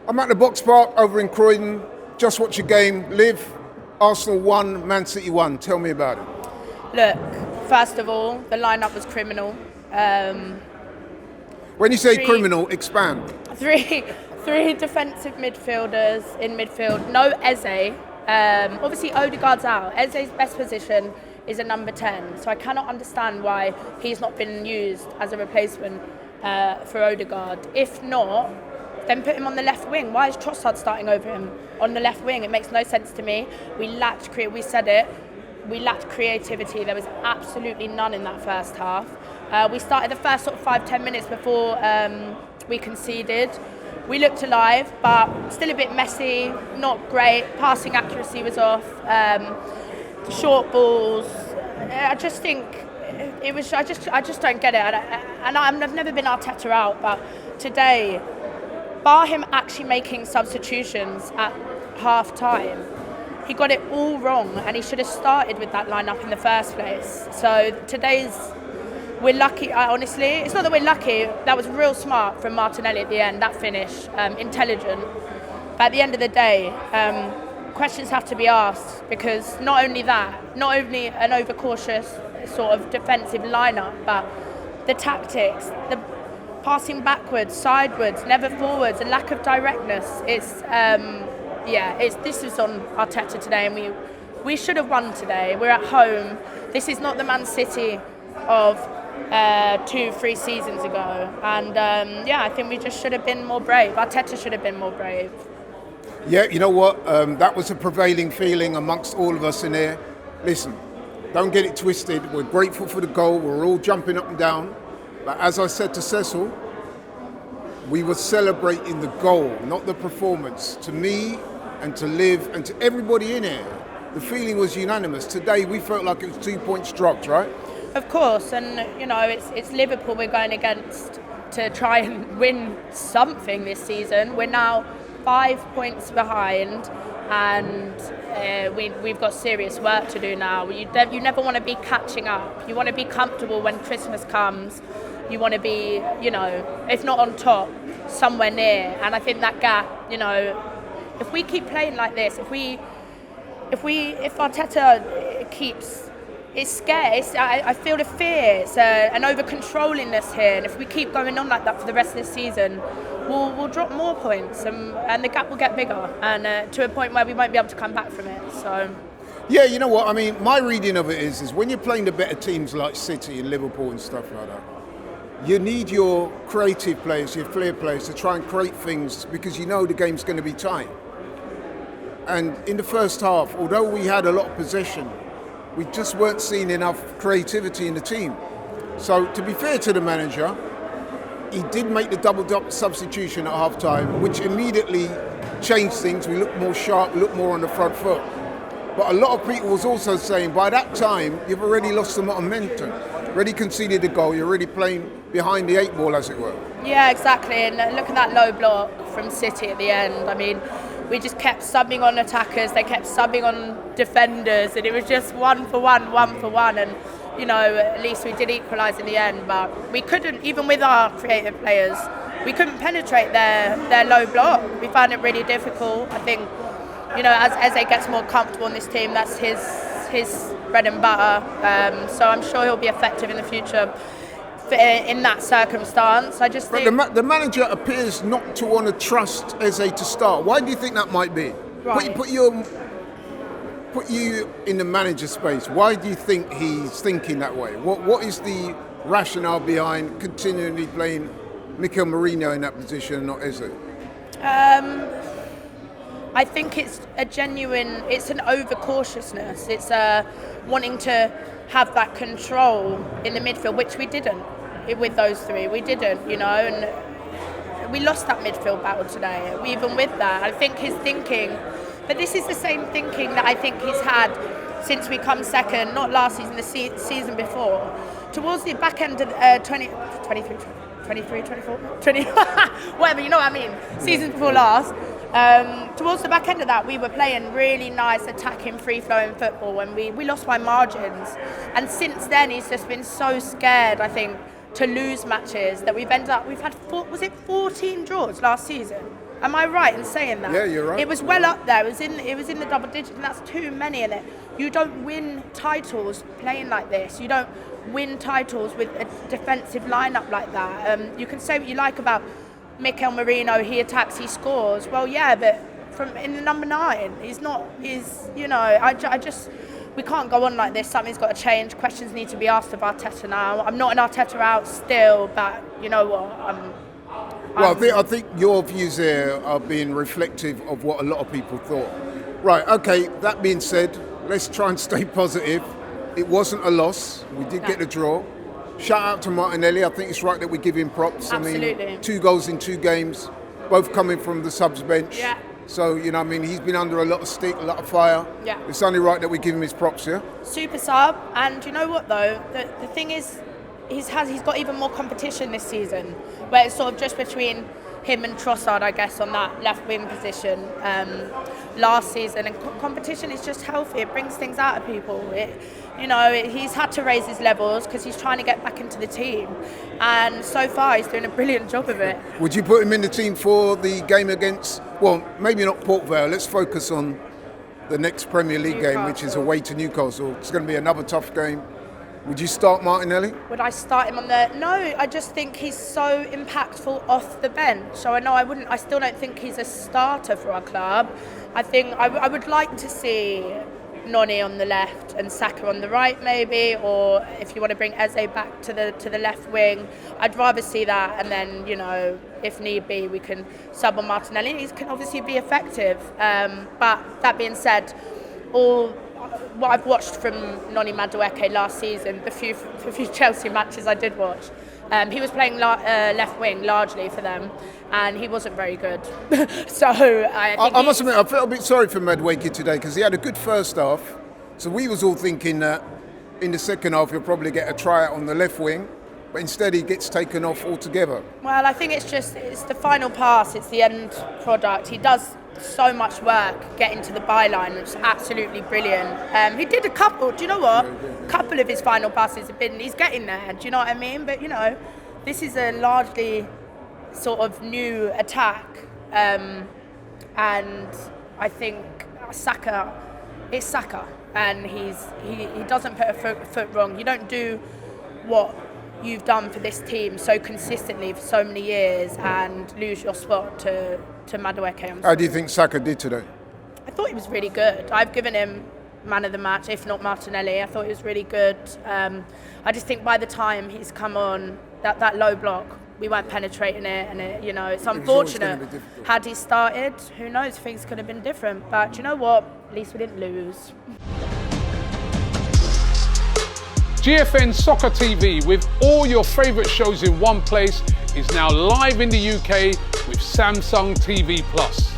I'm at the Box Park over in Croydon. Just watch your game. Live. Arsenal won, Man City won. Tell me about it. Look, first of all, the lineup was criminal. When you say criminal, expand. Three defensive midfielders in midfield. No Eze. Obviously, Odegaard's out. Eze's best position is a number 10. So I cannot understand why he's not been used as a replacement for Odegaard. If not, then put him on the left wing. Why is Trossard starting over him on the left wing? It makes no sense to me. We lacked creativity. There was absolutely none in that first half. We started the first sort of 5-10 minutes before we conceded. We looked alive, but still a bit messy, not great. Passing accuracy was off. Short balls. I just think it was. I just don't get it. And I've never been Arteta out, but today, bar him actually making substitutions at half time, he got it all wrong, and he should have started with that lineup in the first place. So we're lucky. Honestly, it's not that we're lucky. That was real smart from Martinelli at the end. That finish, intelligent. But at the end of the day, questions have to be asked, because not only an overcautious sort of defensive lineup, but the tactics, the passing backwards, sideways, never forwards, a lack of directness. This is on Arteta today, and we should have won today. We're at home. This is not the Man City of 2-3 seasons ago, and I think we just should have been more brave. Arteta should have been more brave. Yeah, you know what? That was a prevailing feeling amongst all of us in here. Listen, don't get it twisted. We're grateful for the goal. We're all jumping up and down. But as I said to Cecil, we were celebrating the goal, not the performance. To me and to Liv and to everybody in here, the feeling was unanimous. Today we felt like it was 2 points dropped, right? Of course, and it's Liverpool we're going against to try and win something this season. We're now 5 points behind, and we've got serious work to do now. You never want to be catching up. You want to be comfortable when Christmas comes. You want to be, if not on top, somewhere near. And I think that gap, if we keep playing like this, if Arteta keeps, it's scary. I feel the fear. It's an over-controllingness here. And if we keep going on like that for the rest of the season, we'll drop more points, and the gap will get bigger, and to a point where we won't be able to come back from it. So. Yeah, you know what? I mean, my reading of it is when you're playing the better teams like City and Liverpool and stuff like that, you need your creative players, your flair players to try and create things, because you know the game's going to be tight. And in the first half, although we had a lot of possession, we just weren't seeing enough creativity in the team. So to be fair to the manager, he did make the double substitution at half time, which immediately changed things. We looked more sharp, we looked more on the front foot. But a lot of people was also saying by that time you've already lost some momentum, already conceded a goal, you're already playing behind the 8 ball, as it were. Yeah, exactly. And look at that low block from City at the end. I mean, we just kept subbing on attackers, they kept subbing on defenders, and it was just one for one. And at least we did equalise in the end, but we couldn't, even with our creative players, we couldn't penetrate their low block. We found it really difficult. I think, as Eze gets more comfortable in this team, that's his bread and butter. So I'm sure he'll be effective in the future in that circumstance. I just think... But the manager appears not to want to trust Eze to start. Why do you think that might be? Right. Put you in the manager space. Why do you think he's thinking that way? What is the rationale behind continually playing Mikel Merino in that position and not Eze? I think it's an overcautiousness. It's wanting to have that control in the midfield, which we didn't with those three. We didn't, and we lost that midfield battle today. Even with that, I think his thinking, but this is the same thinking that I think he's had since we come second, not last season, the season before. Towards the back end of 23, 24, 20, whatever, you know what I mean, season before last. Towards the back end of that, we were playing really nice, attacking, free-flowing football when we lost by margins. And since then, he's just been so scared, I think, to lose matches that we've had, was it 14 draws last season Am I right in saying that? Yeah, you're right. It was well up there. It was in the double digits, and that's too many in it. You don't win titles playing like this. You don't win titles with a defensive lineup like that. You can say what you like about Mikel Merino. He attacks, he scores. Well, yeah, but in the number 9, he's not. I just. We can't go on like this. Something's got to change. Questions need to be asked of Arteta now. I'm not an Arteta out still, but you know what? I think your views here are being reflective of what a lot of people thought. Right, okay, that being said, let's try and stay positive. It wasn't a loss. We did get the draw. Shout out to Martinelli. I think it's right that we give him props. Absolutely. I mean, 2 goals in 2 games, both coming from the subs bench. Yeah. So, he's been under a lot of stick, a lot of fire. Yeah. It's only right that we give him his props, yeah? Super sub, and you know what though? The thing is, he's got even more competition this season, where it's sort of just between him and Trossard, I guess, on that left wing position last season. And competition is just healthy. It brings things out of people. He's had to raise his levels because he's trying to get back into the team. And so far, he's doing a brilliant job of it. Would you put him in the team for the game against, well, maybe not Port Vale. Let's focus on the next Premier League game, which is away to Newcastle. It's going to be another tough game. Would you start Martinelli? Would I start him on the... No, I just think he's so impactful off the bench. So I wouldn't... I still don't think he's a starter for our club. I think I would like to see Noni on the left and Saka on the right, maybe, or if you want to bring Eze back to the left wing, I'd rather see that. And then, if need be, we can sub on Martinelli. He can obviously be effective. But that being said, what I've watched from Noni Madueke last season, the few Chelsea matches I did watch, he was playing left wing largely for them, and he wasn't very good. So I must admit, I felt a bit sorry for Madueke today because he had a good first half. So we was all thinking that in the second half he'll probably get a tryout on the left wing, but instead he gets taken off altogether. Well, I think it's the final pass, it's the end product. He does so much work getting to the byline, which is absolutely brilliant. He did a couple, do you know what? A couple of his final passes he's getting there, do you know what I mean? But, this is a largely sort of new attack. And I think it's Saka, and he doesn't put a foot wrong. You don't do what you've done for this team so consistently for so many years and lose your spot to Madueke. How do you think Saka did today? I thought he was really good. I've given him man of the match, if not Martinelli. I thought he was really good. I just think by the time he's come on, that low block, we weren't penetrating it, and it's unfortunate. Had he started, who knows, things could have been different. But do you know what? At least we didn't lose. GFN Soccer TV, with all your favourite shows in one place, is now live in the UK with Samsung TV Plus.